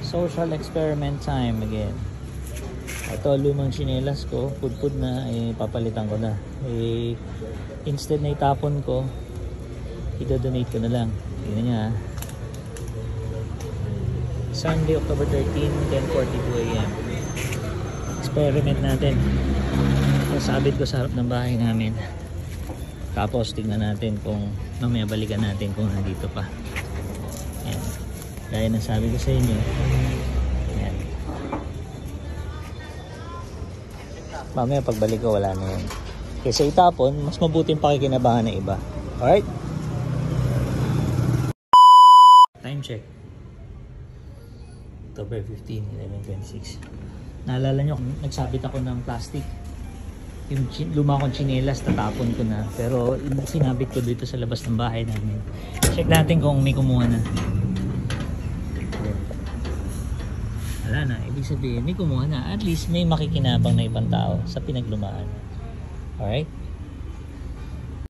Social experiment time again. Ito, lumang tsinelas ko, pudpud na, papalitan ko na. Instead na itapon ko, i-donate ko na lang. Tingnan niya. Sunday, October 13, 10:42 AM. Experiment natin. Nasabit ko sa harap ng bahay namin. Tapos tingnan natin kung mamaya balikan natin kung nandito pa. Ayan. Gaya ng sabi ko sa inyo. Ayan. Mamaya pagbalik ko wala na yun. Kaysa itapon, mas mabuting pakikinabangan ng iba. Alright? Time check. October 15, 11:26. Naalala nyo, nagsabit ako ng plastic. Yung luma kong tsinelas, tatapon ko na. Pero sinabit ko dito sa labas ng bahay namin. Check natin kung may kumuha na. Wala na, ibig sabihin may kumuha na. At least may makikinabang na ibang tao sa pinaglumaan. Alright?